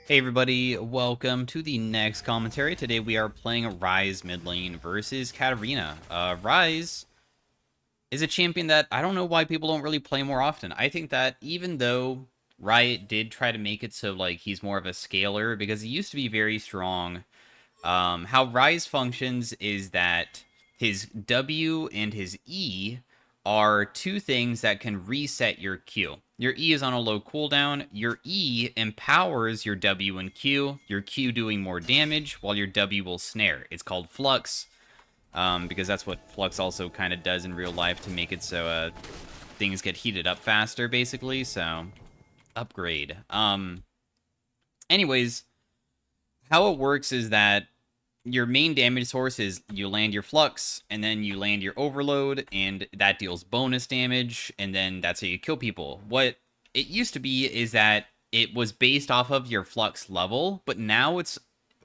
Hey everybody, welcome to the next commentary. Today we are playing Ryze mid lane versus Katarina. Ryze is a champion that I don't know why people don't really play more often. I think that even though Riot did try to make it so like he's more of a scaler because he used to be very strong. How Ryze functions is that his W and his E are two things that can reset your Q. Your E is on a low cooldown. Your E empowers your W and Q, your Q doing more damage while your W will snare. It's called Flux, because that's what Flux also kind of does in real life to make it so things get heated up faster, basically. So, upgrade. Anyways, how it works is that your main damage source is you land your Flux, and then you land your Overload, and that deals bonus damage, and then that's how you kill people. What it used to be is that it was based off of your Flux level, but now it's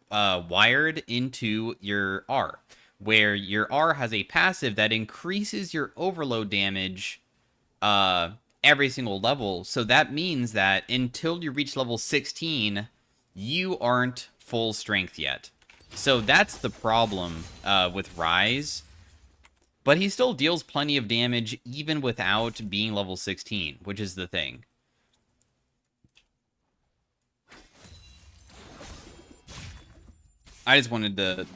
wired into your R, where your R has a passive that increases your Overload damage every single level. So that means that until you reach level 16, you aren't full strength yet. So that's the problem with Ryze. But he still deals plenty of damage even without being level 16, which is the thing. I just wanted to...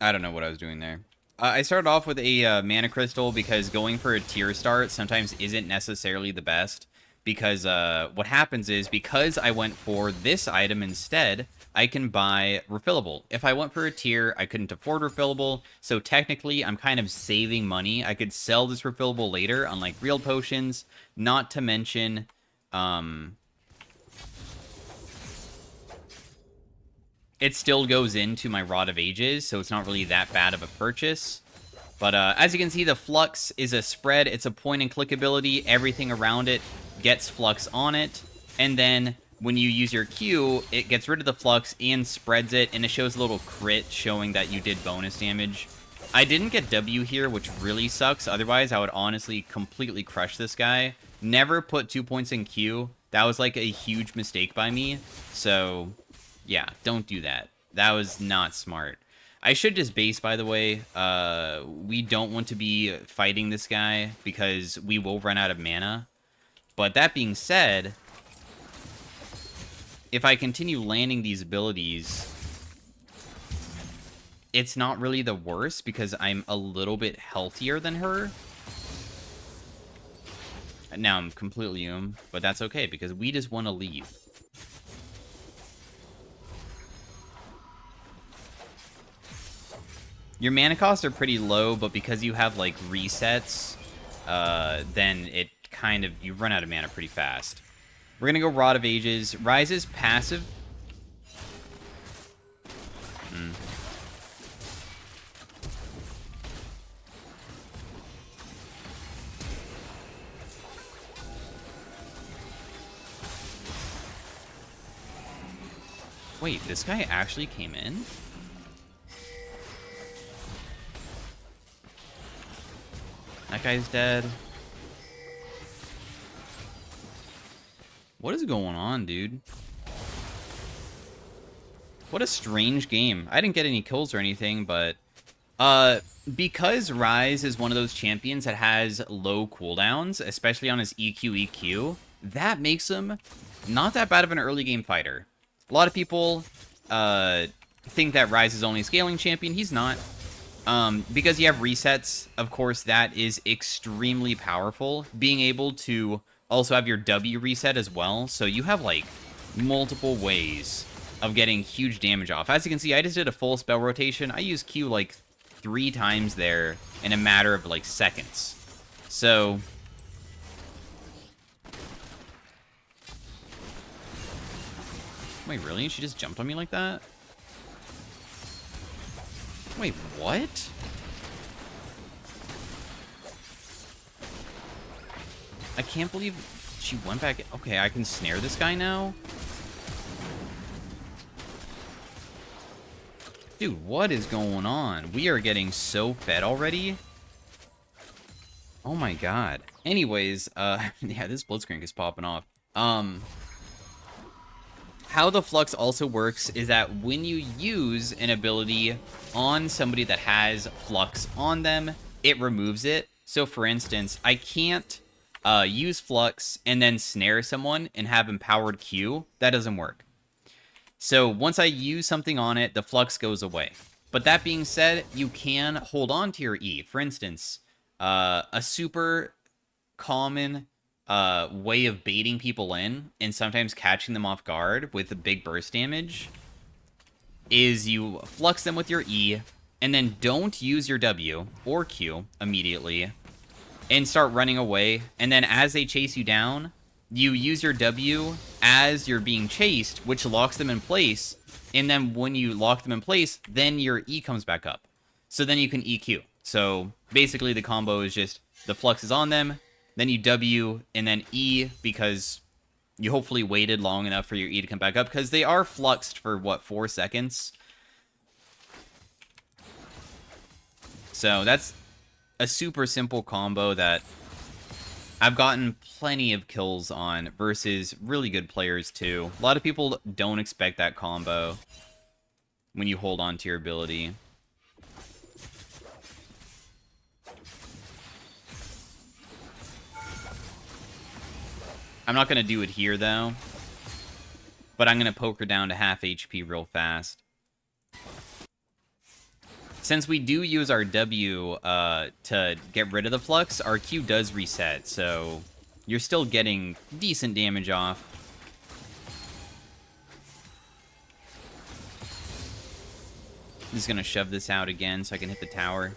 I don't know what I was doing there. I started off with a mana crystal because going for a tier start sometimes isn't necessarily the best. Because what happens is, because I went for this item instead, I can buy refillable. If I went for a tier, I couldn't afford refillable, so technically I'm kind of saving money. I could sell this refillable later on like real potions, not to mention it still goes into my Rod of Ages, so it's not really that bad of a purchase. But as you can see, the Flux is a spread. It's a point and click ability. Everything around it gets Flux on it. And then when you use your Q, it gets rid of the Flux and spreads it. And it shows a little crit showing that you did bonus damage. I didn't get W here, which really sucks. Otherwise, I would honestly completely crush this guy. Never put 2 points in Q. That was like a huge mistake by me. So, yeah, don't do that. That was not smart. I should just base, by the way. We don't want to be fighting this guy because we will run out of mana. But that being said, if I continue landing these abilities, it's not really the worst because I'm a little bit healthier than her. Now I'm completely but that's okay because we just want to leave. Your mana costs are pretty low, but because you have, like, resets, then it kind of... You run out of mana pretty fast. We're gonna go Rod of Ages. Ryze's passive... Wait, this guy actually came in? That guy's dead. What is going on, dude? What a strange game. I didn't get any kills or anything, but... because Ryze is one of those champions that has low cooldowns, especially on his EQ, that makes him not that bad of an early game fighter. A lot of people think that Ryze is only a scaling champion. He's not. Because you have resets, of course, that is extremely powerful. Being able to also have your W reset as well. So you have, like, multiple ways of getting huge damage off. As you can see, I just did a full spell rotation. I used Q, like, 3 times there in a matter of, like, seconds. So... Wait, really? She just jumped on me like that? Wait, what? I can't believe she went back. Okay, I can snare this guy now? Dude, what is going on? We are getting so fed already. Oh my god. Anyways, yeah, this blitzcrank is popping off. How how the Flux also works is that when you use an ability on somebody that has Flux on them, it removes it. So for instance, I can't use Flux and then snare someone and have empowered Q. That doesn't work. So once I use something on it, the Flux goes away. But that being said, you can hold on to your E. For instance, a super common way of baiting people in and sometimes catching them off guard with the big burst damage is you flux them with your E and then don't use your W or Q immediately and start running away. And then as they chase you down, you use your W as you're being chased, which locks them in place. And then when you lock them in place, then your E comes back up. So then you can EQ. So basically the combo is just the flux is on them, then you W, and then E, because you hopefully waited long enough for your E to come back up, because they are fluxed for, what, 4 seconds? So that's a super simple combo that I've gotten plenty of kills on versus really good players, too. A lot of people don't expect that combo when you hold on to your ability. I'm not going to do it here, though. But I'm going to poke her down to half HP real fast. Since we do use our W to get rid of the flux, our Q does reset, so you're still getting decent damage off. I'm just going to shove this out again so I can hit the tower.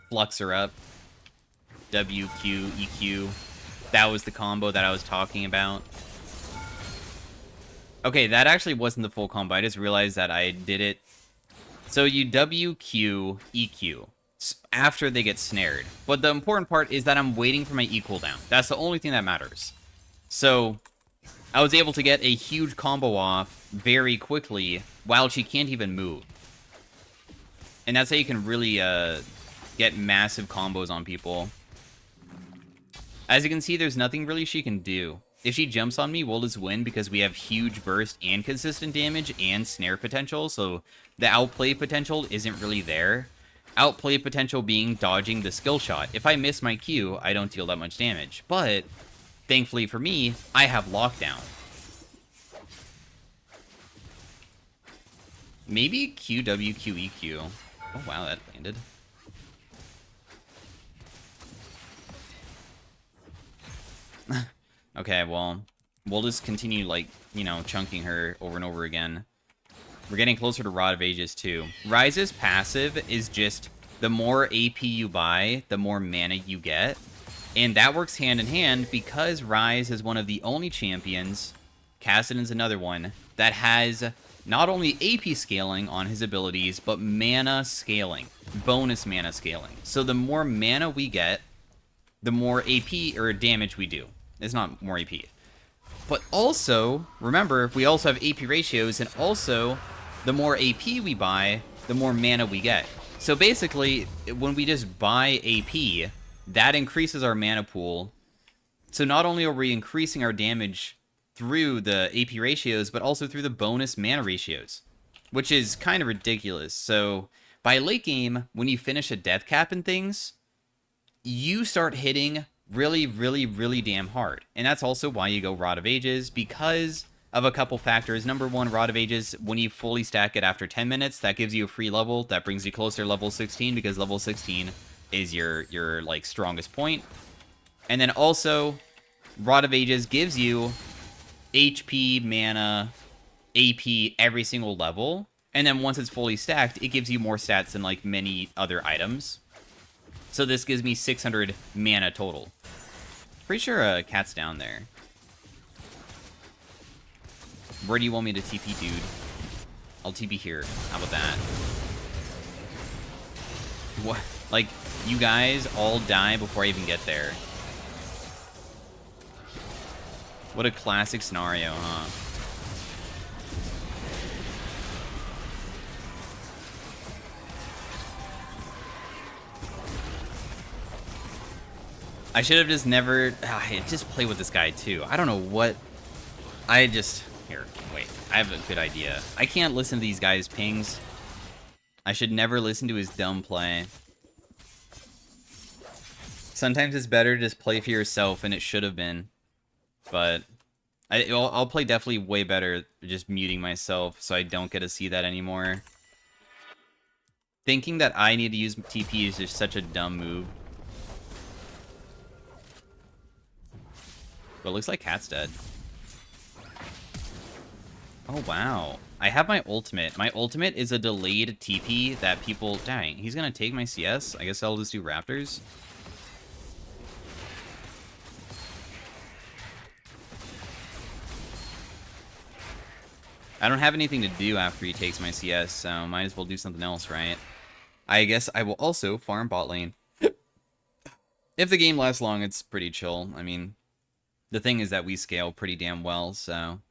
Flux her up. W, Q, EQ. That was the combo that I was talking about. Okay, that actually wasn't the full combo. I just realized that I did it. So you W, Q, EQ after they get snared. But the important part is that I'm waiting for my E cooldown. That's the only thing that matters. So I was able to get a huge combo off very quickly while she can't even move. And that's how you can really get massive combos on people. As you can see, there's nothing really she can do. If she jumps on me, we'll just win because we have huge burst and consistent damage and snare potential, so the outplay potential isn't really there. Outplay potential being dodging the skill shot. If I miss my Q, I don't deal that much damage. But, thankfully for me, I have lockdown. Maybe Q, W, Q, EQ. Oh wow, that landed. Okay, well, we'll just continue, like, you know, chunking her over and over again. We're getting closer to Rod of Ages, too. Ryze's passive is just, the more AP you buy, the more mana you get. And that works hand in hand because Ryze is one of the only champions, Kassadin's another one, that has not only AP scaling on his abilities, but mana scaling. Bonus mana scaling. So the more mana we get, the more AP or damage we do. It's not more AP. But also, remember, we also have AP ratios, and also, the more AP we buy, the more mana we get. So basically, when we just buy AP, that increases our mana pool. So not only are we increasing our damage through the AP ratios, but also through the bonus mana ratios, which is kind of ridiculous. So by late game, when you finish a death cap and things, you start hitting really, really, really damn hard. And that's also why you go Rod of Ages, because of a couple factors. Number one, Rod of Ages, when you fully stack it after 10 minutes, that gives you a free level. That brings you closer to level 16, because level 16 is your like, strongest point. And then also, Rod of Ages gives you HP, mana, AP, every single level. And then once it's fully stacked, it gives you more stats than, like, many other items. So this gives me 600 mana total. Pretty sure Cat's down there. Where do you want me to TP, dude? I'll TP here. How about that? What? Like, you guys all die before I even get there. What a classic scenario, huh? I should have just never... just play with this guy, too. I don't know what Here, wait. I have a good idea. I can't listen to these guys' pings. I should never listen to his dumb play. Sometimes it's better to just play for yourself, and it should have been. But I'll play definitely way better just muting myself so I don't get to see that anymore. Thinking that I need to use TP is just such a dumb move. But it looks like Cat's dead. Oh, wow. I have my ultimate. My ultimate is a delayed TP that people... Dang, he's going to take my CS? I guess I'll just do Raptors. I don't have anything to do after he takes my CS, so might as well do something else, right? I guess I will also farm bot lane. If the game lasts long, it's pretty chill. I mean, the thing is that we scale pretty damn well, so...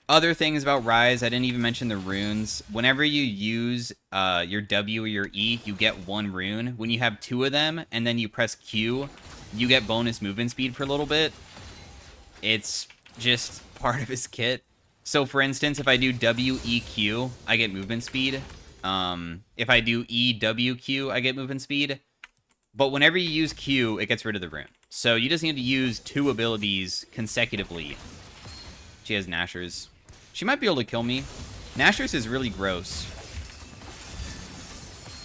Other things about Ryze, I didn't even mention the runes. Whenever you use your W or your E, you get one rune. When you have two of them, and then you press Q, you get bonus movement speed for a little bit. It's just part of his kit. So, for instance, if I do W-E-Q, I get movement speed. If I do E-W-Q, I get movement speed. But whenever you use Q, it gets rid of the rune. So you just need to use two abilities consecutively. She has Nashers. She might be able to kill me. Nashers is really gross.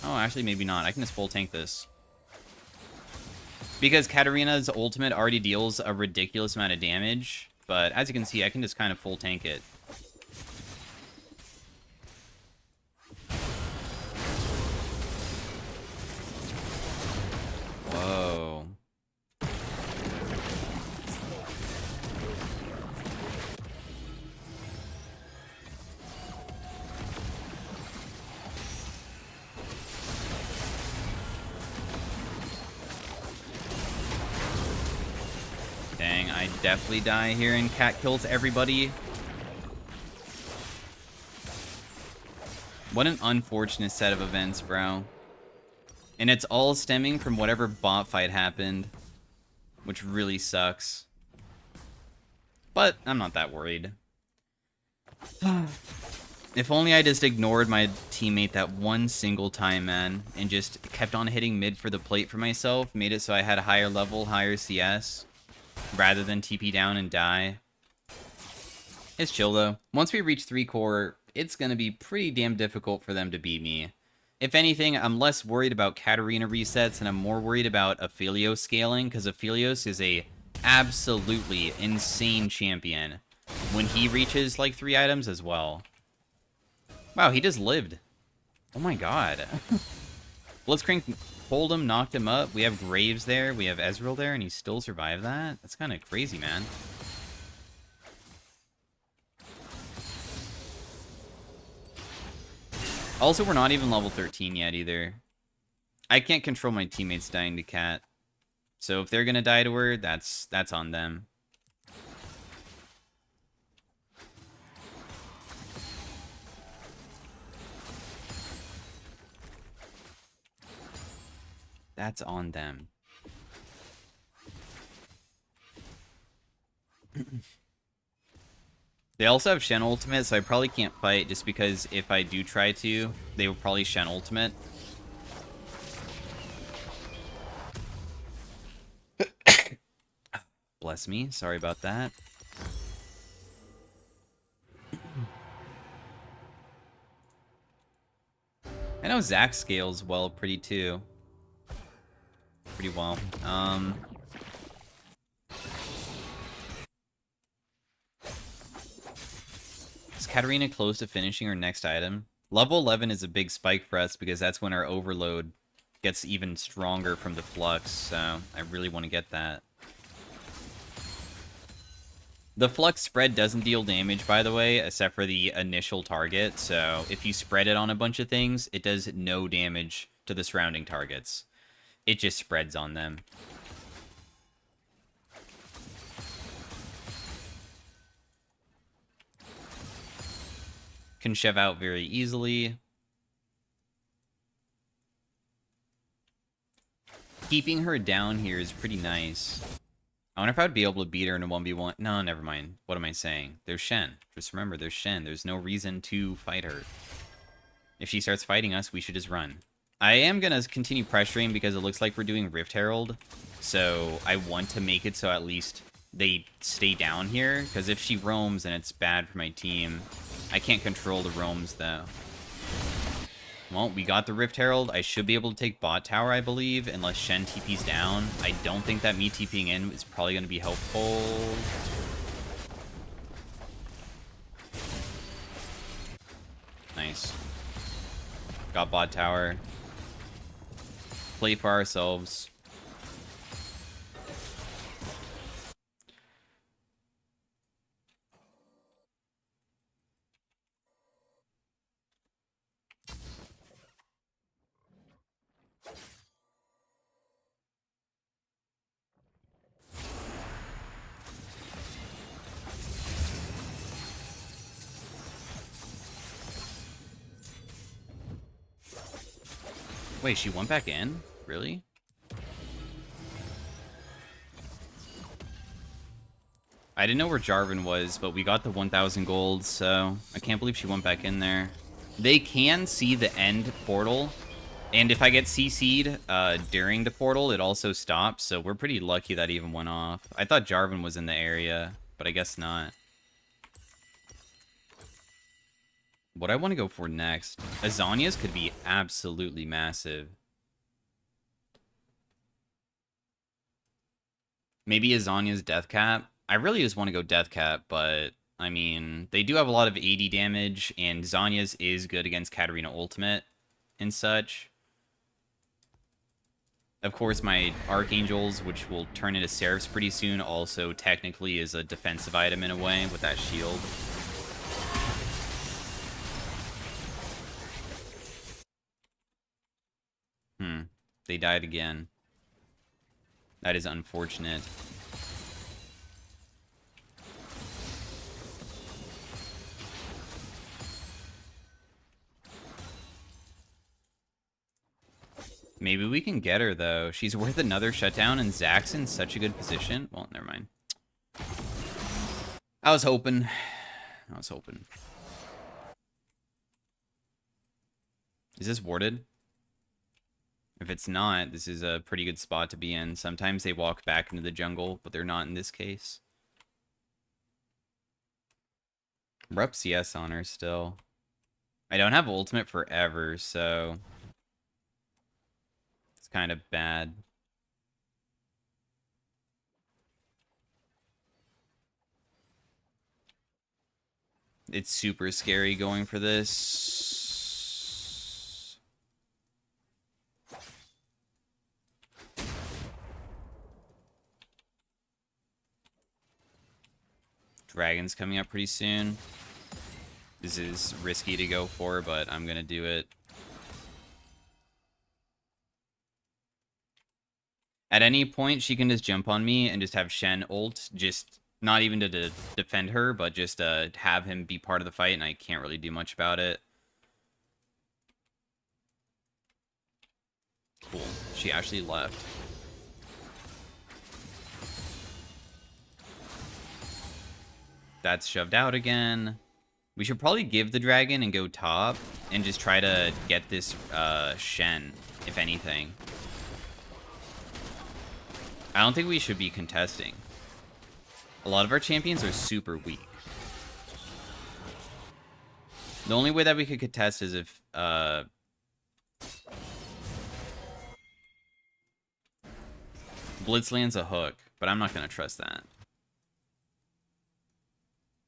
Oh, actually, maybe not. I can just full tank this. Because Katarina's ultimate already deals a ridiculous amount of damage. But as you can see, I can just kind of full tank it. Whoa. Dang, I definitely die here and Cat kills everybody. What an unfortunate set of events, bro. And it's all stemming from whatever bot fight happened, which really sucks. But I'm not that worried. If only I just ignored my teammate that one single time, man, and just kept on hitting mid for the plate for myself, made it so I had a higher level, higher CS, rather than TP down and die. It's chill, though. Once we reach 3 core, it's going to be pretty damn difficult for them to beat me. If anything, I'm less worried about Katarina resets, and I'm more worried about Aphelios scaling, because Aphelios is a absolutely insane champion when he reaches, like, 3 items as well. Wow, he just lived. Oh my god. Blitzcrank pulled him, knocked him up. We have Graves there, we have Ezreal there, and he still survived that? That's kind of crazy, man. Also, we're not even level 13 yet, either. I can't control my teammates dying to Cat. So if they're gonna die to her, that's on them. That's on them. They also have Shen ultimate, so I probably can't fight just because if I do try to, they will probably Shen ultimate. Bless me. Sorry about that. I know Zach scales well pretty well. Is Katarina close to finishing her next item? Level 11 is a big spike for us because that's when our overload gets even stronger from the flux, so I really want to get that. The flux spread doesn't deal damage, by the way, except for the initial target, so if you spread it on a bunch of things, it does no damage to the surrounding targets. It just spreads on them. Can shove out very easily. Keeping her down here is pretty nice. I wonder if I'd be able to beat her in a 1v1. No, never mind. What am I saying? There's Shen. Just remember, there's Shen. There's no reason to fight her. If she starts fighting us, we should just run. I am going to continue pressuring because it looks like we're doing Rift Herald. So I want to make it so at least they stay down here. Because if she roams, then it's bad for my team. I can't control the roams, though. Well, we got the Rift Herald. I should be able to take bot tower, I believe, unless Shen TP's down. I don't think that me TPing in is probably going to be helpful. Nice. Got bot tower. Play for ourselves. Wait, she went back in? Really? I didn't know where Jarvan was, but we got the 1,000 gold, so I can't believe she went back in there. They can see the end portal, and if I get CC'd during the portal, it also stops, so we're pretty lucky that even went off. I thought Jarvan was in the area, but I guess not. What I want to go for next, Azania's could be absolutely massive. Maybe Azania's death cap. I really just want to go death cap, but I mean, they do have a lot of AD damage, and Zhonya's is good against Katarina ultimate and such. Of course, my Archangels, which will turn into Seraphs pretty soon, also technically is a defensive item in a way with that shield. They died again. That is unfortunate. Maybe we can get her, though. She's worth another shutdown, and Zach's in such a good position. Well, never mind. I was hoping. Is this warded? If it's not, this is a pretty good spot to be in. Sometimes they walk back into the jungle, but they're not in this case. We're up CS on her still. I don't have ultimate forever, so it's kind of bad. It's super scary going for this. Dragon's coming up pretty soon. This is risky to go for, but I'm gonna do it. At any point, she can just jump on me and just have Shen ult, just not even to defend her, but just have him be part of the fight, and I can't really do much about it. Cool. She actually left. That's shoved out again. We should probably give the dragon and go top and just try to get this Shen, if anything. I don't think we should be contesting. A lot of our champions are super weak. The only way that we could contest is if Blitz lands a hook, but I'm not going to trust that.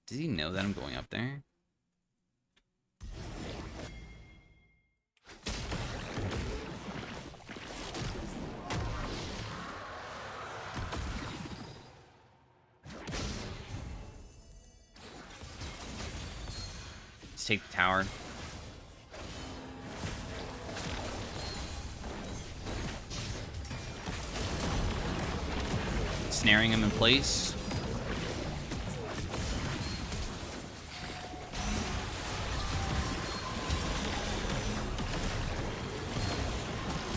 Does he know that I'm going up there? Let's take the tower. Snaring him in place.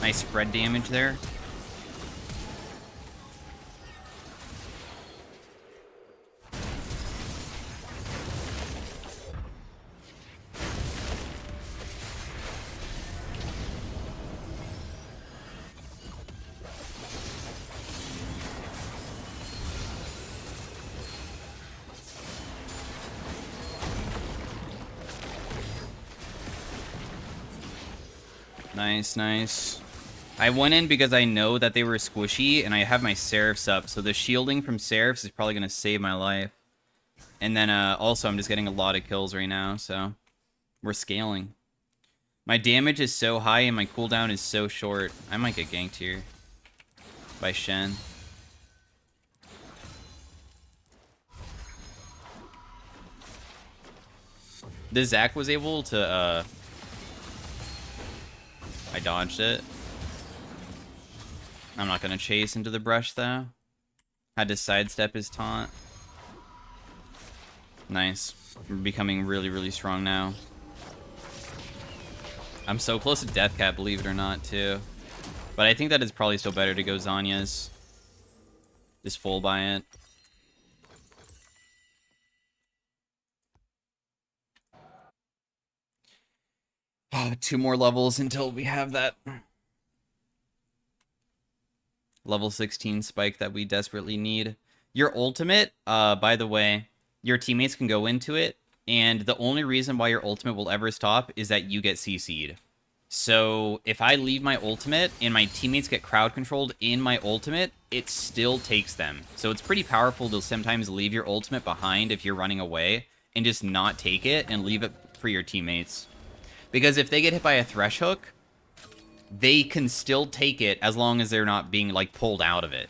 Nice spread damage there. Nice, nice. I went in because I know that they were squishy, and I have my Seraphs up, so the shielding from Seraphs is probably going to save my life. And then also, I'm just getting a lot of kills right now, so we're scaling. My damage is so high, and my cooldown is so short. I might get ganked here by Shen. The Zac was able to, I dodged it. I'm not gonna chase into the brush, though. Had to sidestep his taunt. Nice. We're becoming really, really strong now. I'm so close to Death Cat, believe it or not, too. But I think that it's probably still better to go Zanya's. Just full buy it. Oh, 2 more levels until we have that level 16 spike that we desperately need. Your ultimate, by the way, your teammates can go into it, and the only reason why your ultimate will ever stop is that you get CC'd. So if I leave my ultimate and my teammates get crowd controlled in my ultimate, it still takes them. So it's pretty powerful to sometimes leave your ultimate behind if you're running away and just not take it and leave it for your teammates. Because if they get hit by a thresh hook, they can still take it as long as they're not being, like, pulled out of it.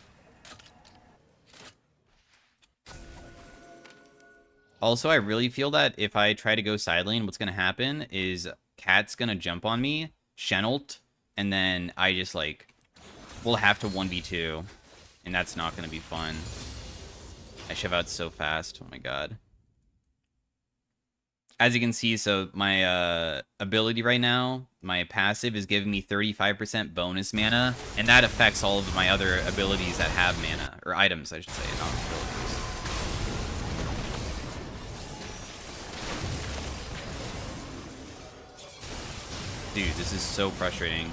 Also, I really feel that if I try to go side lane, what's going to happen is Cat's going to jump on me, Shen ult, and then I just, like, will have to 1v2, and that's not going to be fun. I shove out so fast. Oh my god. As you can see, so my ability right now, my passive is giving me 35% bonus mana, and that affects all of my other abilities that have mana, or items, I should say, not abilities. Dude, this is so frustrating.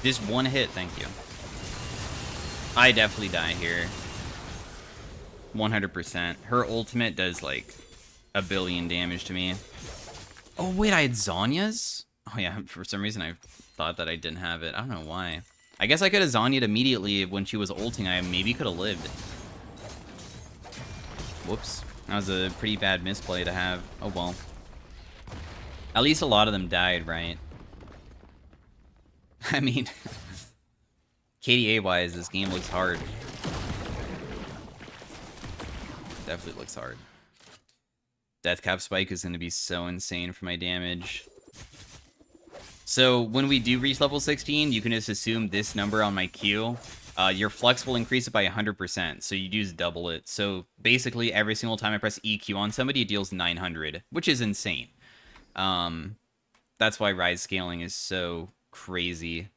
Just one hit, thank you. I definitely die here. 100%. Her ultimate does, like, 1 billion damage to me. Oh, wait, I had Zanya's? Oh, yeah, for some reason I thought that I didn't have it. I don't know why. I guess I could have Zanya'd immediately when she was ulting. I maybe could have lived. Whoops. That was a pretty bad misplay to have. Oh, well. At least a lot of them died, right? I mean, KDA-wise, this game looks hard. Definitely looks hard. Death Cap Spike is going to be so insane for my damage. So when we do reach level 16, you can just assume this number on my Q. Your flux will increase it by 100%, so you just double it. So basically, every single time I press EQ on somebody, it deals 900, which is insane. That's why Ryze scaling is so crazy.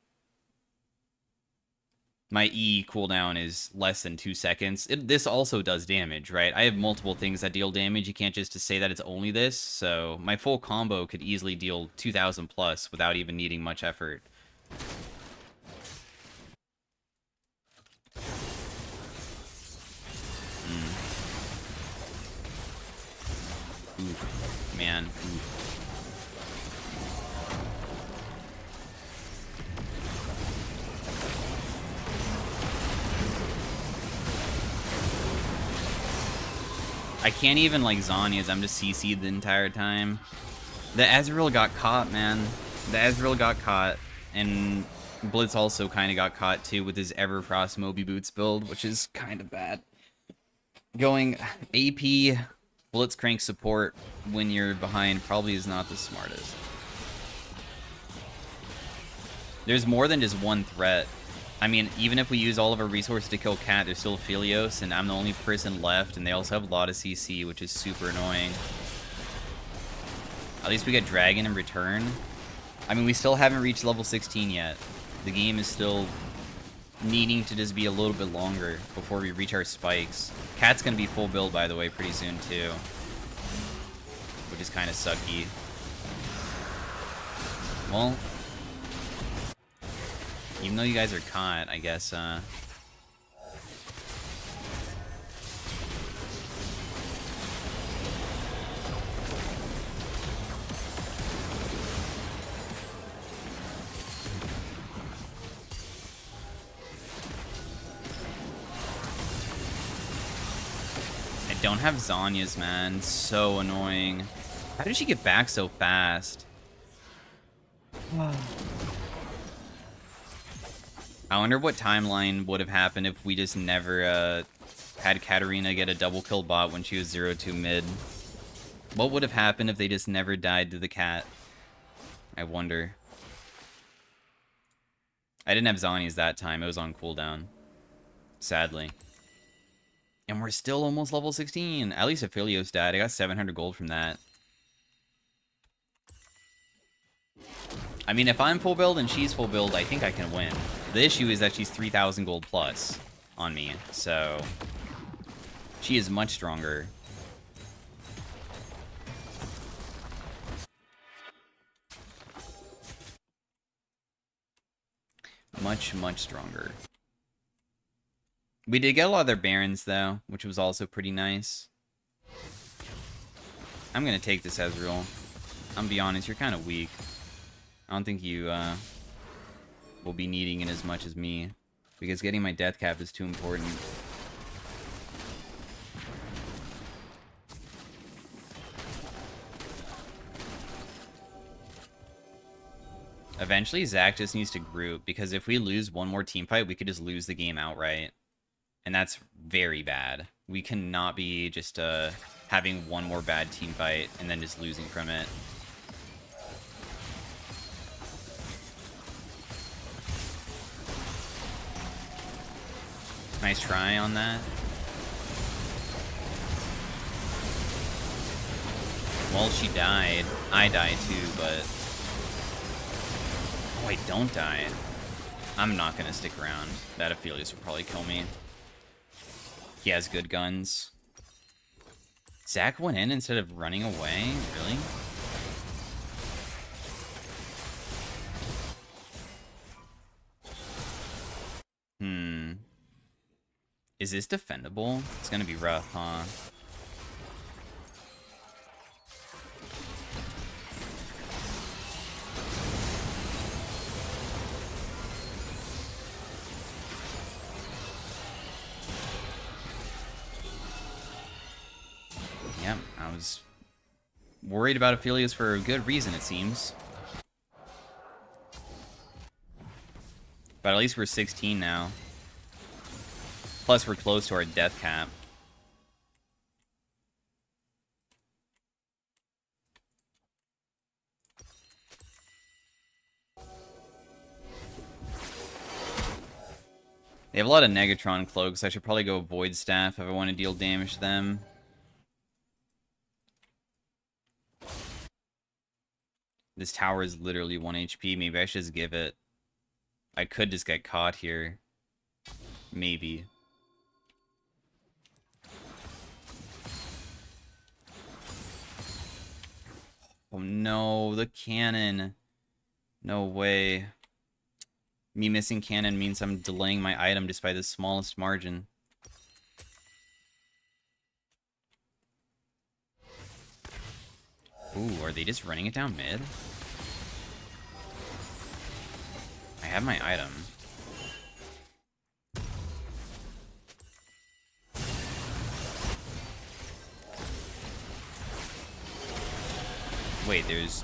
My E cooldown is less than 2 seconds. This also does damage, right? I have multiple things that deal damage. You can't just say that it's only this. So my full combo could easily deal 2,000 plus without even needing much effort. Oof, man. Oof. I can't even, like, Zanya's. I'm just CC'd the entire time. The Azir got caught, man. The Azir got caught. And Blitz also kind of got caught, too, with his Everfrost Moby Boots build, which is kind of bad. Going AP Blitzcrank support when you're behind probably is not the smartest. There's more than just one threat. I mean, even if we use all of our resources to kill Cat, there's still Philios, and I'm the only person left, and they also have a lot of CC, which is super annoying. At least we get Dragon in return. I mean, we still haven't reached level 16 yet. The game is still needing to just be a little bit longer before we reach our spikes. Cat's gonna be full build, by the way, pretty soon, too. Which is kind of sucky. Well, even though you guys are caught, I guess, don't have Zhonya's, man. So annoying. How did she get back so fast? I wonder what timeline would have happened if we just never had Katarina get a double kill bot when she was 0-2 mid. What would have happened if they just never died to the cat? I wonder. I didn't have Zhonya's that time. It was on cooldown. Sadly. And we're still almost level 16. At least Aphelios died. I got 700 gold from that. I mean, if I'm full build and she's full build, I think I can win. The issue is that she's 3,000 gold plus on me, so she is much stronger. Much, much stronger. We did get a lot of their Barons, though, which was also pretty nice. I'm going to take this Ezreal. I'm going to be honest, you're kind of weak. I don't think you will be needing it as much as me, because getting my death cap is too important. Eventually, Zach just needs to group, because if we lose one more team fight, we could just lose the game outright. And that's very bad. We cannot be just having one more bad team fight and then just losing from it. Nice try on that. Well, she died. I died too, but... Oh, I don't die. I'm not gonna stick around. That Aphelios will probably kill me. He has good guns. Zach went in instead of running away? Really? Is this defendable? It's gonna be rough, huh? Yep, I was worried about Aphelios for a good reason, it seems. But at least we're 16 now. Plus, we're close to our death cap. They have a lot of Negatron cloaks. I should probably go Void Staff if I want to deal damage to them. This tower is literally 1 HP. Maybe I should just give it. I could just get caught here. Maybe. Oh no, the cannon. No way. Me missing cannon means I'm delaying my item just by the smallest margin. Ooh, are they just running it down mid? I have my item. Wait, there's...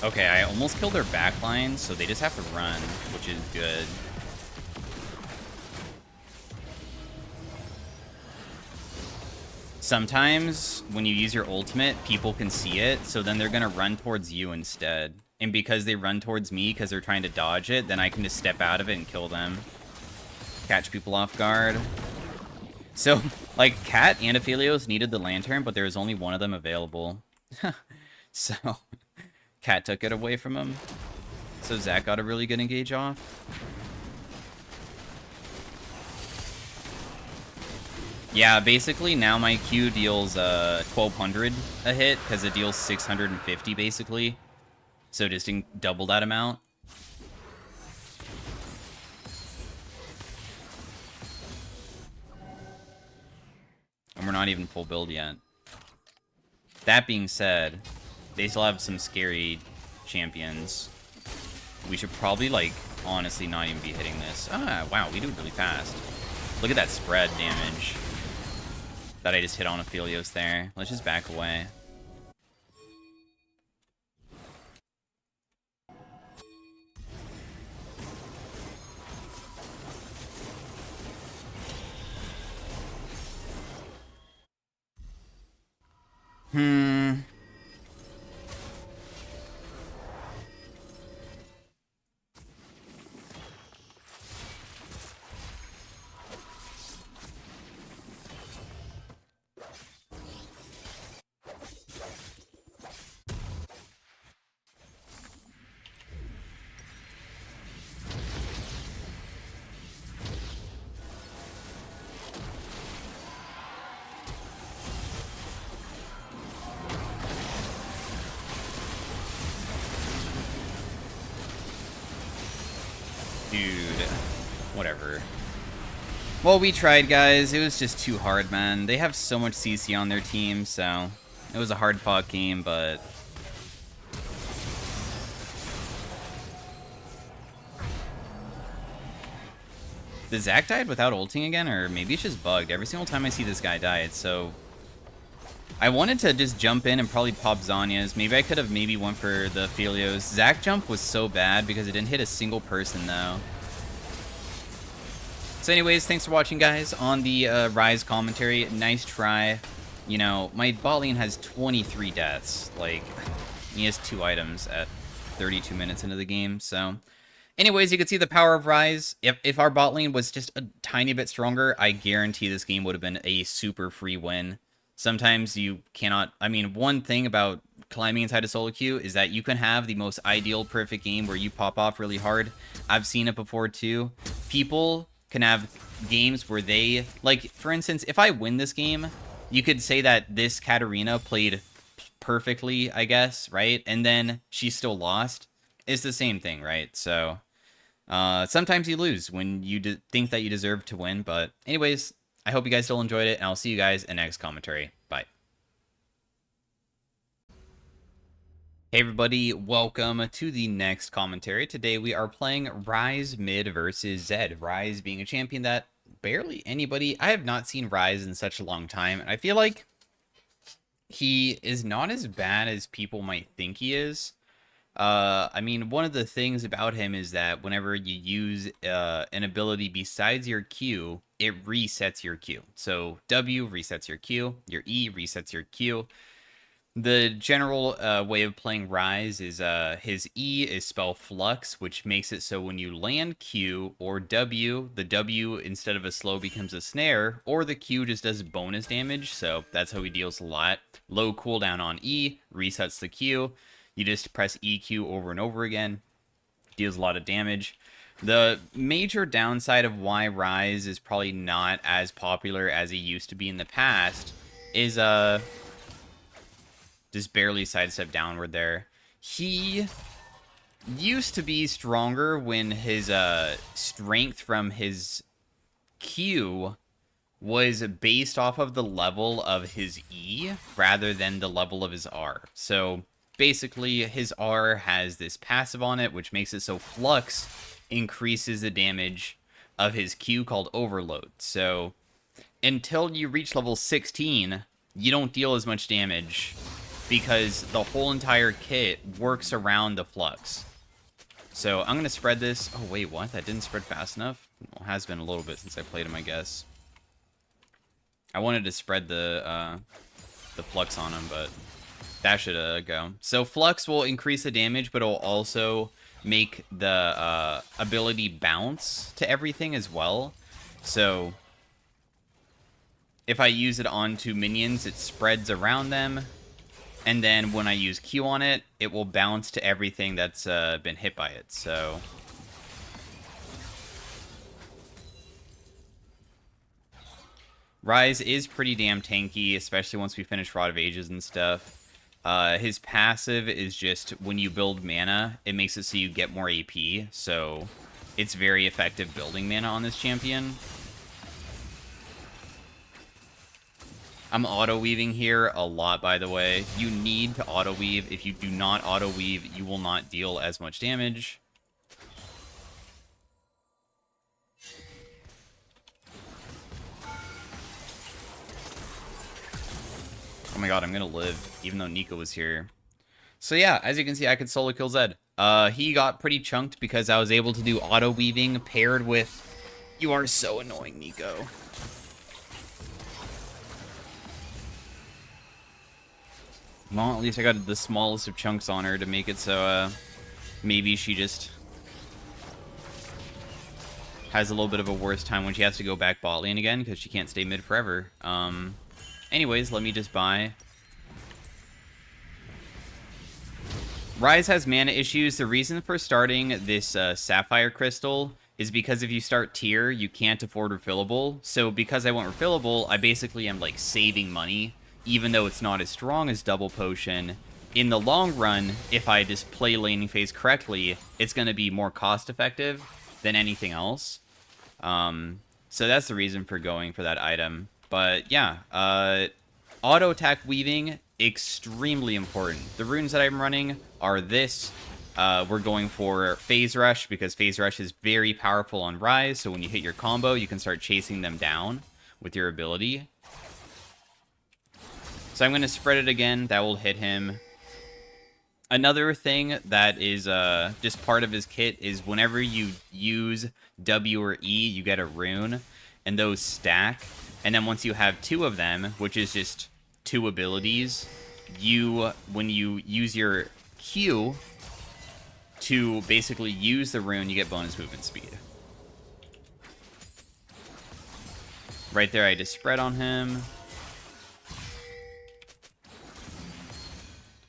Okay, I almost killed their backline, so they just have to run, which is good. Sometimes, when you use your ultimate, people can see it, so then they're gonna run towards you instead. And because they run towards me because they're trying to dodge it, then I can just step out of it and kill them. Catch people off guard. So, like, Cat and Aphelios needed the lantern, but there was only one of them available. So... Cat took it away from him. So Zach got a really good engage off. Yeah, basically now my Q deals 1,200 a hit because it deals 650 basically. So just double that amount. And we're not even full build yet. That being said, they still have some scary champions. We should probably, like, honestly not even be hitting this. Ah, wow, we do it really fast. Look at that spread damage that I just hit on Aphelios there. Let's just back away. Dude, whatever. Well, we tried, guys. It was just too hard, man. They have so much CC on their team, so it was a hard-fought game, but... The Zac died without ulting again, or maybe it's just bugged. Every single time I see this guy die, it's so... I wanted to just jump in and probably pop Zanya's. Maybe I could have went for the Aphelios. Zac jump was so bad because it didn't hit a single person, though. So anyways, thanks for watching, guys, on the Ryze commentary. Nice try. You know, my bot lane has 23 deaths. Like, he has 2 items at 32 minutes into the game, so... Anyways, you can see the power of Ryze. If our bot lane was just a tiny bit stronger, I guarantee this game would have been a super free win. Sometimes you cannot... I mean, one thing about climbing inside a solo queue is that you can have the most ideal, perfect game where you pop off really hard. I've seen it before, too. People can have games where they... Like, for instance, if I win this game, you could say that this Katarina played perfectly, I guess, right? And then she still lost. It's the same thing, right? So, sometimes you lose when you think that you deserve to win. But anyways, I hope you guys still enjoyed it, and I'll see you guys in the next commentary. Bye. Hey everybody, welcome to the next commentary. Today we are playing Ryze Mid versus Zed. Ryze being a champion that barely anybody... I have not seen Ryze in such a long time, and I feel like he is not as bad as people might think he is. I mean, one of the things about him is that whenever you use an ability besides your Q, it resets your Q. So W resets your Q, your E resets your Q. The general way of playing Ryze is his E is spell Flux, which makes it so when you land Q or W, the W instead of a slow becomes a snare, or the Q just does bonus damage, so that's how he deals a lot. Low cooldown on E, resets the Q. You just press EQ over and over again. Deals a lot of damage. The major downside of why Ryze is probably not as popular as he used to be in the past is just barely sidestep downward there. He used to be stronger when his strength from his Q was based off of the level of his E rather than the level of his R. So basically, his R has this passive on it, which makes it so Flux increases the damage of his Q called Overload. So until you reach level 16, you don't deal as much damage because the whole entire kit works around the Flux. So I'm going to spread this. Oh, wait, what? That didn't spread fast enough? Well, it has been a little bit since I played him, I guess. I wanted to spread the Flux on him, but... that should go. So Flux will increase the damage, but it'll also make the ability bounce to everything as well. So if I use it onto minions, it spreads around them. And then when I use Q on it, it will bounce to everything that's been hit by it. So Ryze is pretty damn tanky, especially once we finish Rod of Ages and stuff. His passive is just when you build mana, it makes it so you get more AP, so it's very effective building mana on this champion. I'm auto-weaving here a lot, by the way. You need to auto-weave. If you do not auto-weave, you will not deal as much damage. Oh my god, I'm gonna live, even though Nico was here. So yeah, as you can see, I could solo kill Zed. He got pretty chunked because I was able to do auto-weaving paired with... You are so annoying, Nico. Well, at least I got the smallest of chunks on her to make it so, maybe she just has a little bit of a worse time when she has to go back bot lane again, because she can't stay mid forever. Anyways, let me just buy. Ryze has mana issues. The reason for starting this Sapphire Crystal is because if you start tier, you can't afford refillable. So because I want refillable, I basically am, like, saving money, even though it's not as strong as Double Potion. In the long run, if I just play laning phase correctly, it's going to be more cost-effective than anything else. So that's the reason for going for that item. But yeah, auto-attack weaving, extremely important. The runes that I'm running are this. We're going for Phase Rush, because Phase Rush is very powerful on Ryze, so when you hit your combo, you can start chasing them down with your ability. So I'm going to spread it again. That will hit him. Another thing that is just part of his kit is whenever you use W or E, you get a rune, and those stack. And then once you have two of them, which is just two abilities, when you use your Q to basically use the rune, you get bonus movement speed. Right there, I just spread on him.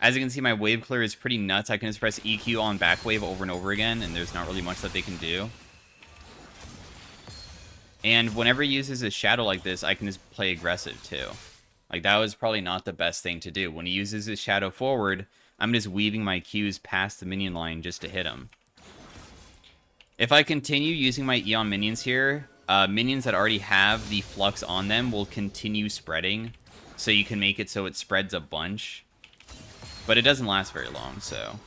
As you can see, my wave clear is pretty nuts. I can just press EQ on back wave over and over again, and there's not really much that they can do. And whenever he uses his shadow like this, I can just play aggressive too. Like, that was probably not the best thing to do. When he uses his shadow forward, I'm just weaving my Qs past the minion line just to hit him. If I continue using my Eon minions here, minions that already have the flux on them will continue spreading. So you can make it so it spreads a bunch. But it doesn't last very long, so...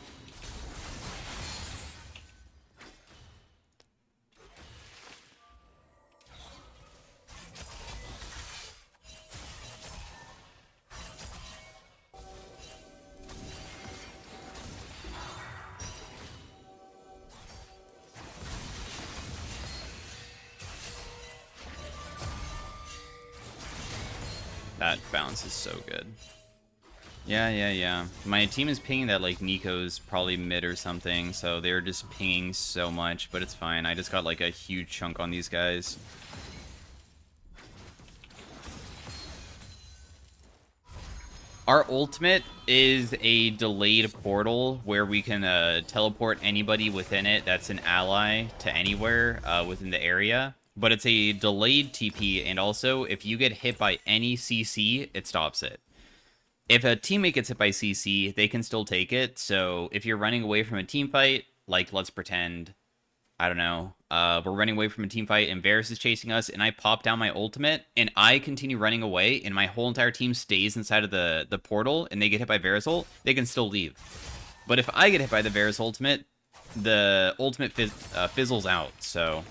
That bounce is so good. Yeah. My team is pinging that, like, Nico's probably mid or something, so they're just pinging so much, but it's fine. I just got, like, a huge chunk on these guys. Our ultimate is a delayed portal where we can teleport anybody within it that's an ally to anywhere within the area. But it's a delayed TP, and also, if you get hit by any CC, it stops it. If a teammate gets hit by CC, they can still take it. So if you're running away from a team fight, like, let's pretend, I don't know, we're running away from a team fight and Varus is chasing us, and I pop down my ultimate, and I continue running away, and my whole entire team stays inside of the portal, and they get hit by Varus ult, they can still leave. But if I get hit by the Varus ultimate, the ultimate fizzles out, so...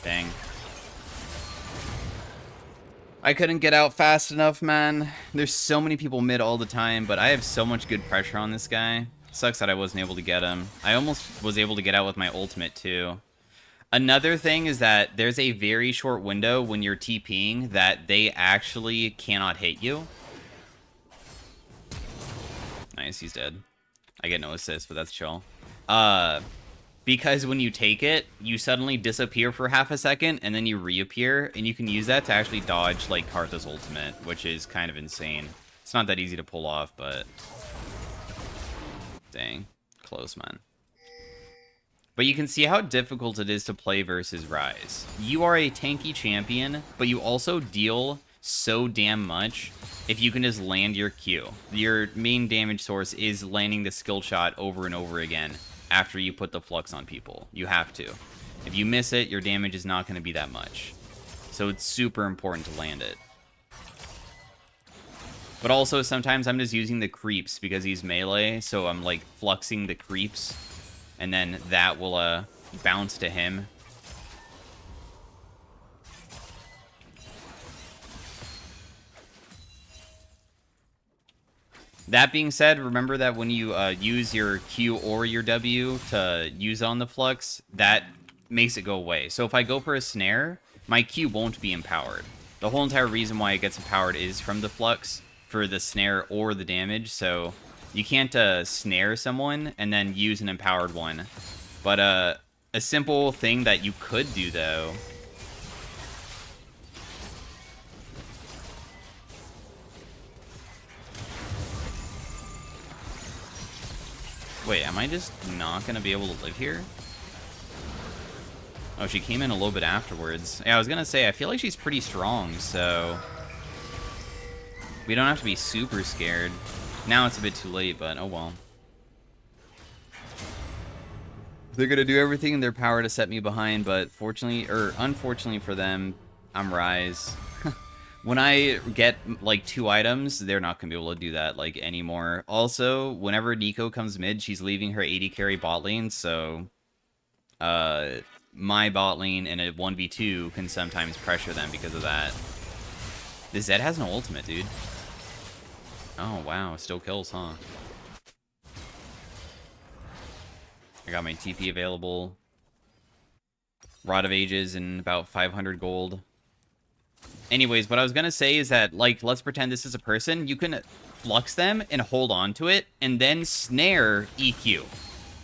Dang. I couldn't get out fast enough, man. There's so many people mid all the time, but I have so much good pressure on this guy. Sucks that I wasn't able to get him. I almost was able to get out with my ultimate, too. Another thing is that there's a very short window when you're TPing that they actually cannot hit you. Nice, he's dead. I get no assist, but that's chill. Because when you take it, you suddenly disappear for half a second, and then you reappear, and you can use that to actually dodge, like, Kartha's ultimate, which is kind of insane. It's not that easy to pull off, but... Dang. Close, man. But But you can see how difficult it is to play versus Ryze. You are a tanky champion, but you also deal so damn much if you can just land your Q. Your main damage source is landing the skill shot over and over again after you put the flux on people. You have to. If you miss it, your damage is not going to be that much. So it's super important to land it. But also, sometimes I'm just using the creeps because he's melee, so I'm, like, fluxing the creeps, and then that will, bounce to him. That being said, remember that when you use your Q or your W to use on the flux, that makes it go away. So if I go for a snare, my Q won't be empowered. The whole entire reason why it gets empowered is from the flux for the snare or the damage, so you can't snare someone and then use an empowered one. But a simple thing that you could do, though... Wait, am I just not going to be able to live here? Oh, she came in a little bit afterwards. Yeah, I was going to say, I feel like she's pretty strong, so... we don't have to be super scared. Now it's a bit too late, but oh well. They're going to do everything in their power to set me behind, but fortunately, or unfortunately for them, I'm Ryze. When I get, like, 2 items, they're not going to be able to do that, like, anymore. Also, whenever Neeko comes mid, she's leaving her 80 carry bot lane, so... my bot lane in a 1v2 can sometimes pressure them because of that. This Zed has no ultimate, dude. Oh, wow. Still kills, huh? I got my TP available. Rod of Ages and about 500 gold. Anyways, what I was gonna say is that, like, let's pretend this is a person. You can flux them and hold on to it, and then snare EQ.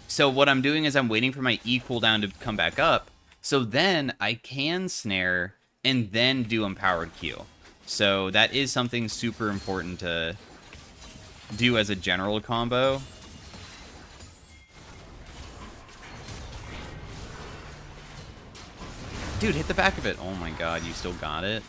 So what I'm doing is I'm waiting for my E cooldown to come back up, so then I can snare and then do empowered Q. So that is something super important to do as a general combo. Dude, hit the back of it. Oh my god, you still got it?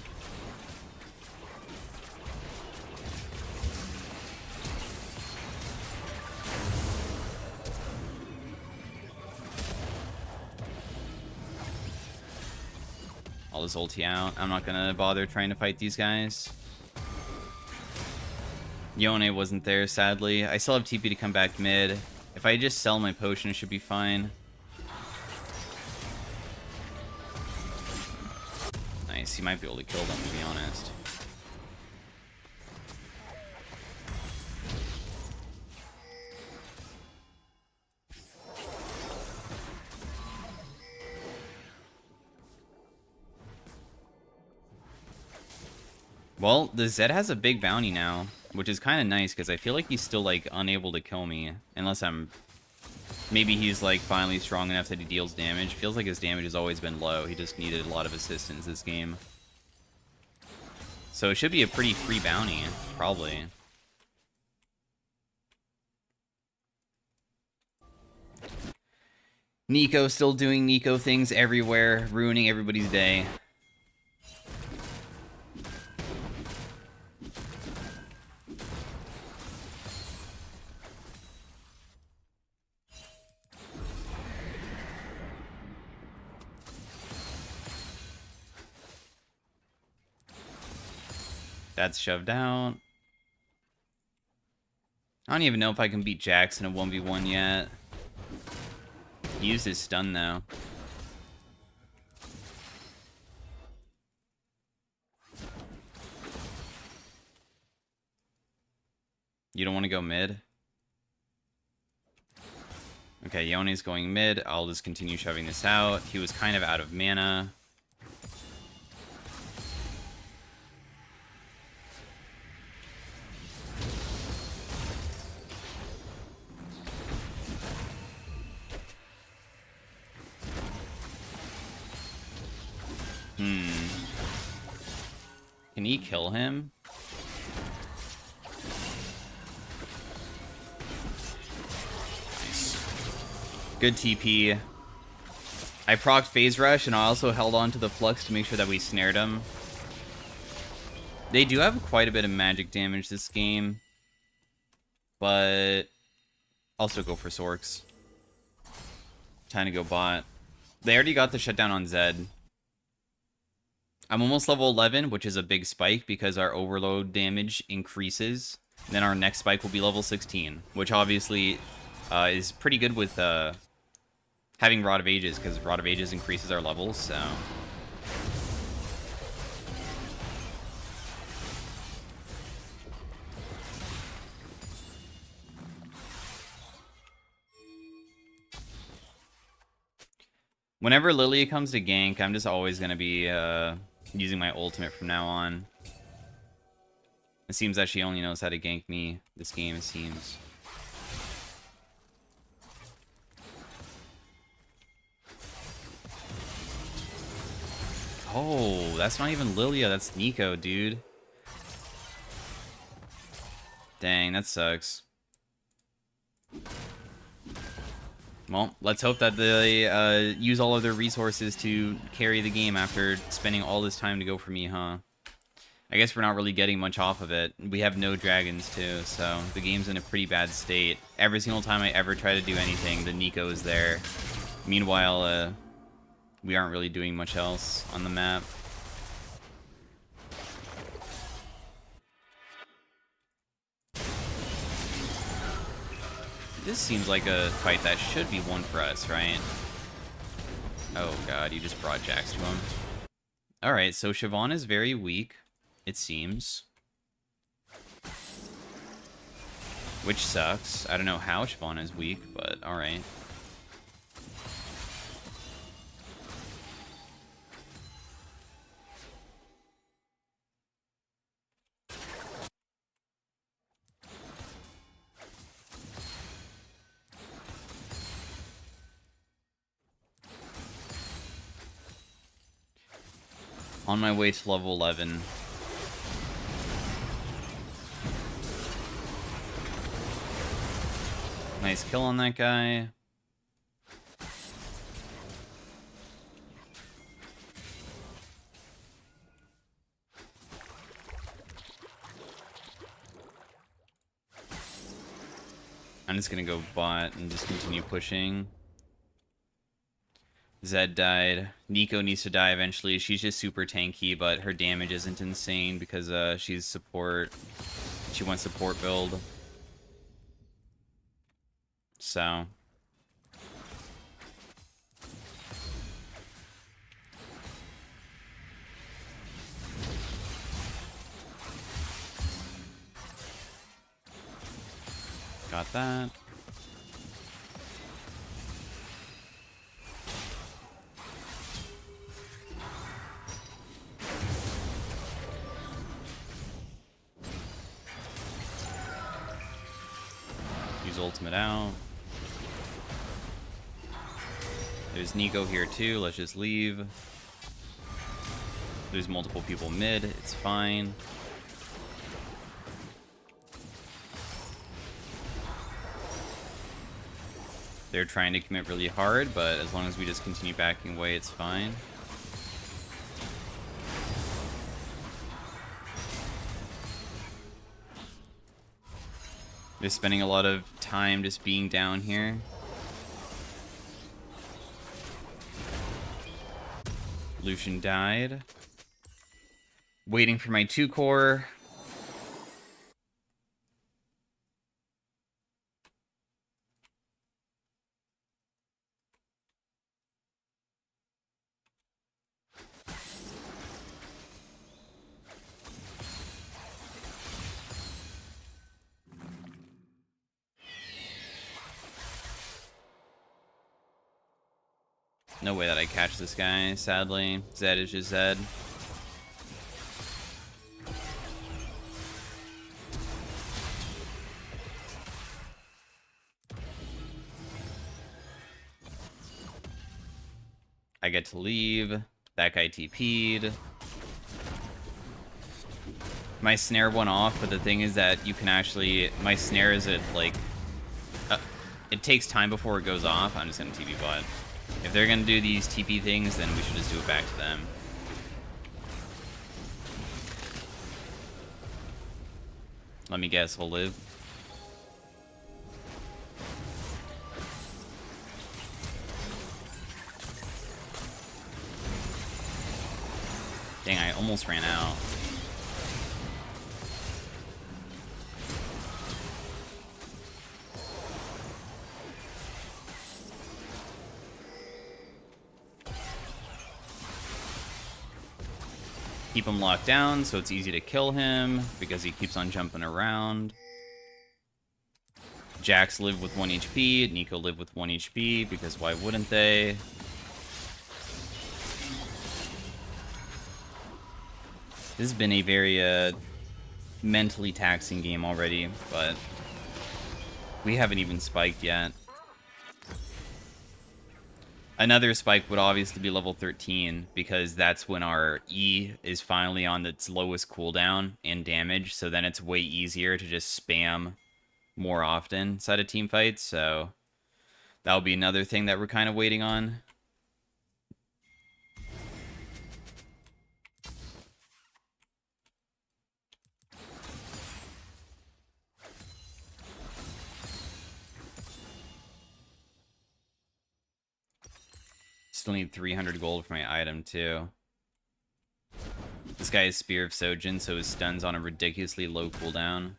I'll just ulti out. I'm not gonna bother trying to fight these guys. Yone wasn't there, sadly. I still have TP to come back mid. If I just sell my potion, it should be fine. Nice, he might be able to kill them, to be honest. Well, the Zed has a big bounty now, which is kind of nice, because I feel like he's still, like, unable to kill me. Unless I'm... maybe he's, like, finally strong enough that he deals damage. Feels like his damage has always been low. He just needed a lot of assistance this game. So it should be a pretty free bounty, probably. Neeko still doing Neeko things everywhere, ruining everybody's day. That's shoved out. I don't even know if I can beat Jax in a 1v1 yet. He used his stun, though. You don't want to go mid? Okay, Yone's going mid. I'll just continue shoving this out. He was kind of out of mana. Can he kill him? Nice. Good TP. I procced Phase Rush, and I also held on to the Flux to make sure that we snared him. They do have quite a bit of magic damage this game, but also go for Sorks. Time to go bot. They already got the shutdown on Zed. I'm almost level 11, which is a big spike because our overload damage increases. And then our next spike will be level 16, which obviously is pretty good with having Rod of Ages, because Rod of Ages increases our levels, so... Whenever Lilia comes to gank, I'm just always going to be using my ultimate from now on. It seems that she only knows how to gank me this game, it seems. Oh, that's not even Lilia, that's Nico, dude. Dang, that sucks. Well, let's hope that they use all of their resources to carry the game after spending all this time to go for me, huh? I guess we're not really getting much off of it. We have no dragons, too, so the game's in a pretty bad state. Every single time I ever try to do anything, the Nico is there. Meanwhile, we aren't really doing much else on the map. This seems like a fight that should be one for us, right? Oh god, you just brought Jax to him. Alright, so Siobhan is very weak, it seems. Which sucks. I don't know how Siobhan is weak, but alright. On my way to level 11. Nice kill on that guy. I'm just gonna go bot and just continue pushing. Zed died. Nico needs to die eventually. She's just super tanky, but her damage isn't insane because she's support. She wants support build. So. Got that. Use ultimate out. There's Nico here too. Let's just leave. There's multiple people mid. It's fine. They're trying to commit really hard, but as long as we just continue backing away, it's fine. They're spending a lot of time just being down here. Lucian died. Waiting for my 2-core. No way that I catch this guy, sadly. Zed is just Zed. I get to leave. That guy TP'd. My snare went off, but the thing is that you can actually... My snare is at, like... it takes time before it goes off. I'm just gonna TP bot. If they're gonna do these TP things, then we should just do it back to them. Let me guess, he'll live. Dang, I almost ran out. Keep him locked down so it's easy to kill him because he keeps on jumping around. Jax live with 1 HP, Nico live with 1 HP because why wouldn't they? This has been a very mentally taxing game already, but we haven't even spiked yet. Another spike would obviously be level 13, because that's when our E is finally on its lowest cooldown and damage, so then it's way easier to just spam more often inside of team fights, so that'll be another thing that we're kind of waiting on. Still need 300 gold for my item, too. This guy is Spear of Sojin, so his stun's on a ridiculously low cooldown.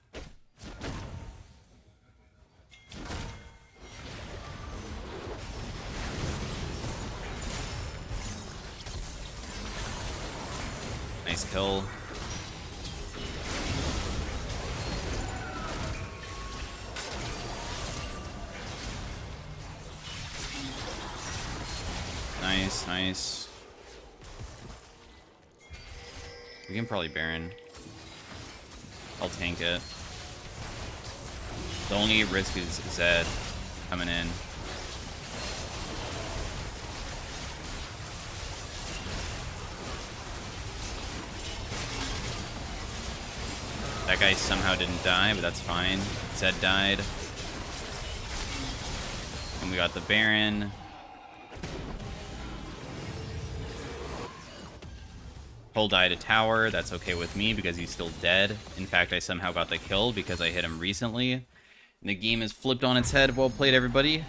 Nice kill. Nice, nice. We can probably Baron. I'll tank it. The only risk is Zed coming in. That guy somehow didn't die, but that's fine. Zed died. And we got the Baron. Hull died a tower. That's okay with me because he's still dead. In fact, I somehow got the kill because I hit him recently. And the game is flipped on its head. Well played, everybody.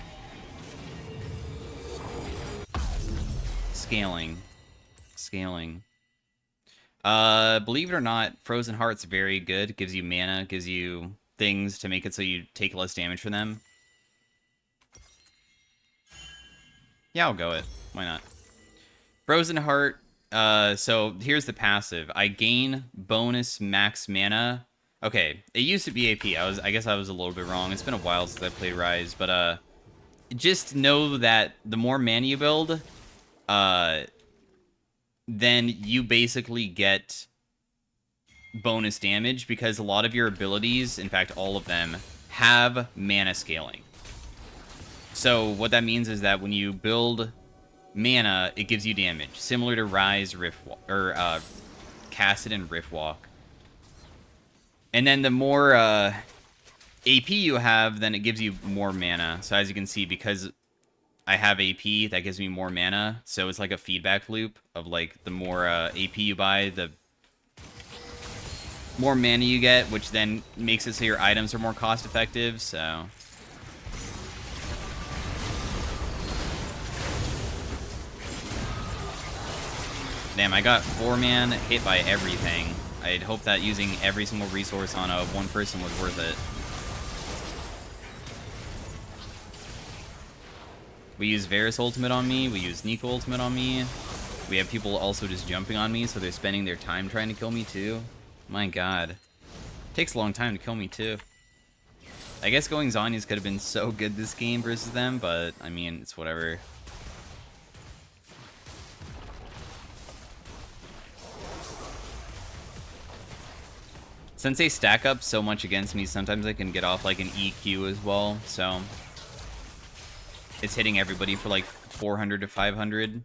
Scaling. Scaling. Believe it or not, Frozen Heart's very good. Gives you mana, gives you things to make it so you take less damage from them. Yeah, I'll go it. Why not? Frozen Heart. So here's the passive. I gain bonus max mana. Okay, it used to be AP. I guess I was a little bit wrong. It's been a while since I played Ryze, but just know that the more mana you build, then you basically get bonus damage because a lot of your abilities, in fact all of them, have mana scaling. So what that means is that when you build mana, it gives you damage, similar to Ryze or Cassid and Riftwalk. And then the more AP you have, then it gives you more mana. So as you can see, because I have AP, that gives me more mana. So it's like a feedback loop of like the more AP you buy, the more mana you get, which then makes it so your items are more cost effective. So damn, I got 4-man hit by everything. I'd hope that using every single resource on one person was worth it. We use Varus ultimate on me, we use Nico ultimate on me. We have people also just jumping on me, so they're spending their time trying to kill me too. My god. Takes a long time to kill me too. I guess going Zhonya's could have been so good this game versus them, but I mean, it's whatever. Since they stack up so much against me, sometimes I can get off like an EQ as well, so it's hitting everybody for like 400 to 500.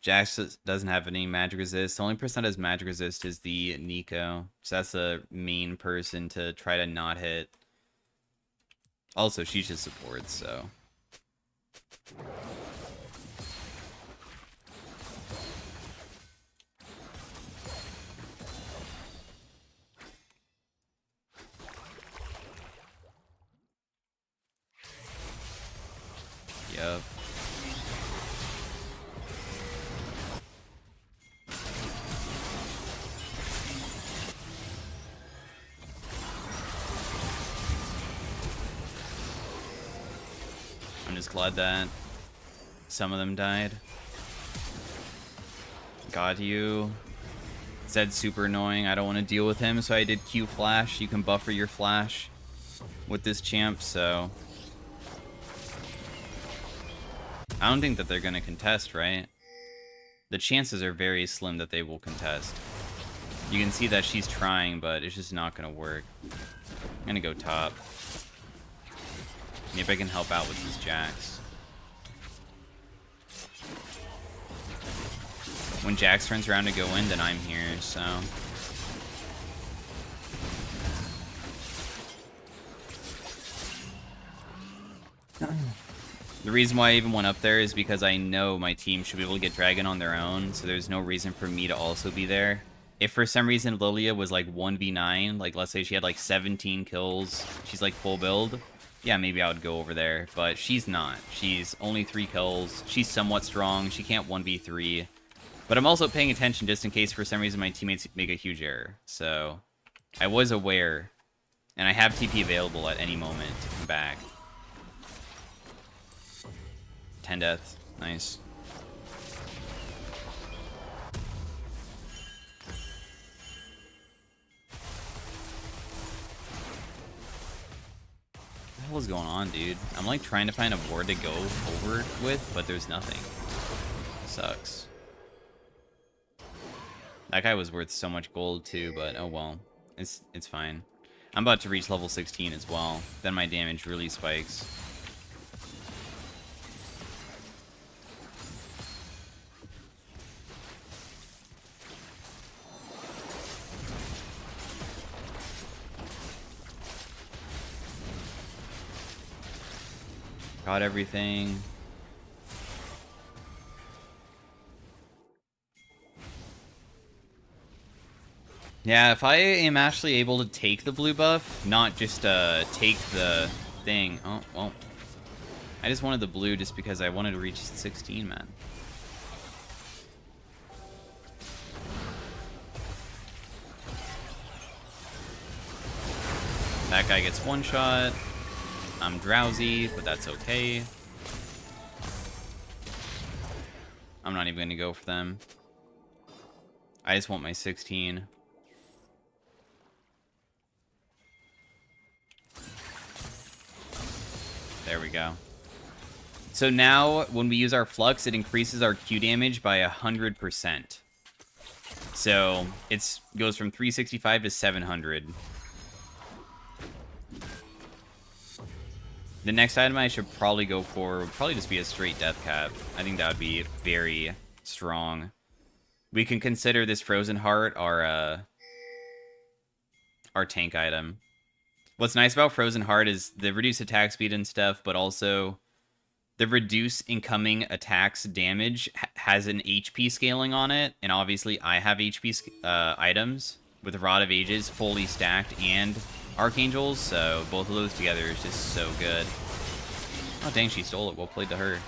Jax doesn't have any magic resist. The only person that has magic resist is the Nico, so that's the main person to try to not hit. Also, she's just support, so... Yep. I'm just glad that some of them died. Got you. Zed's super annoying. I don't want to deal with him, so I did Q flash. You can buffer your flash with this champ, so... I don't think that they're going to contest, right? The chances are very slim that they will contest. You can see that she's trying, but it's just not going to work. I'm going to go top. Maybe I can help out with these Jax. When Jax turns around to go in, then I'm here, so... The reason why I even went up there is because I know my team should be able to get Dragon on their own, so there's no reason for me to also be there. If for some reason Lilia was like 1v9, like let's say she had like 17 kills, she's like full build, yeah, maybe I would go over there, but she's not. She's only 3 kills, she's somewhat strong, she can't 1v3, but I'm also paying attention just in case for some reason my teammates make a huge error, so I was aware, and I have TP available at any moment to come back. 10 deaths. Nice. What the hell is going on, dude? I'm like trying to find a board to go over with, but there's nothing. Sucks. That guy was worth so much gold too, but oh well. It's fine. I'm about to reach level 16 as well. Then my damage really spikes. Got everything. Yeah, if I am actually able to take the blue buff, not just take the thing. Oh, well. I just wanted the blue just because I wanted to reach 16, man. That guy gets one shot. I'm drowsy, but that's okay. I'm not even going to go for them. I just want my 16. There we go. So now, when we use our Flux, it increases our Q damage by 100%. So, it goes from 365 to 700. The next item I should probably go for would probably just be a straight death cap. I think that would be very strong. We can consider this Frozen Heart our tank item. What's nice about Frozen Heart is the reduced attack speed and stuff, but also the reduce incoming attacks damage has an HP scaling on it, and obviously I have HP items with Rod of Ages fully stacked and Archangels, so both of those together is just so good. Oh dang, she stole it. Well played to her.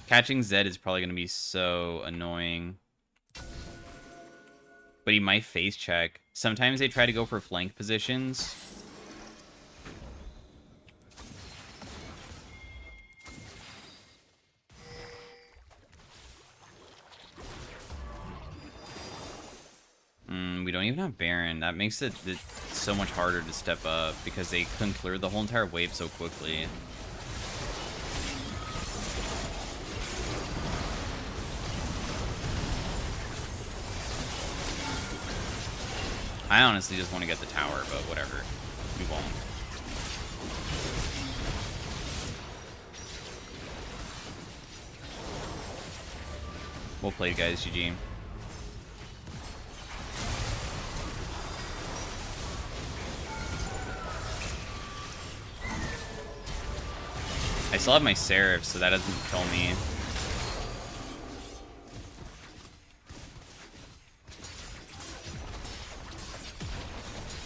Catching Zed is probably going to be so annoying. But he might face check. Sometimes they try to go for flank positions. We don't even have Baron. That makes it so much harder to step up because they couldn't clear the whole entire wave so quickly. I honestly just want to get the tower, but whatever. We won't. Well played, guys. GG. I still have my Seraph, so that doesn't kill me.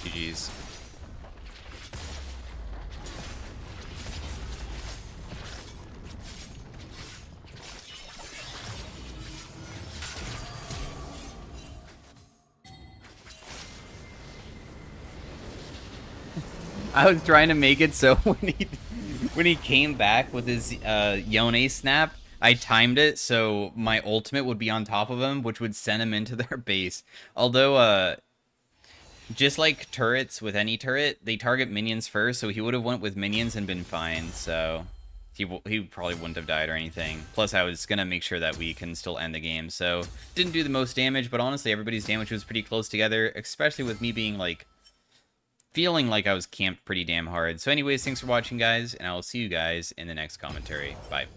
GG's. I was trying to make it so when he came back with his Yone snap, I timed it so my ultimate would be on top of him, which would send him into their base. Although, just like turrets with any turret, they target minions first, so he would have went with minions and been fine. So he probably wouldn't have died or anything. Plus, I was gonna make sure that we can still end the game. So didn't do the most damage, but honestly, everybody's damage was pretty close together, especially with me being like feeling like I was camped pretty damn hard. So anyways, thanks for watching, guys, and I will see you guys in the next commentary. Bye.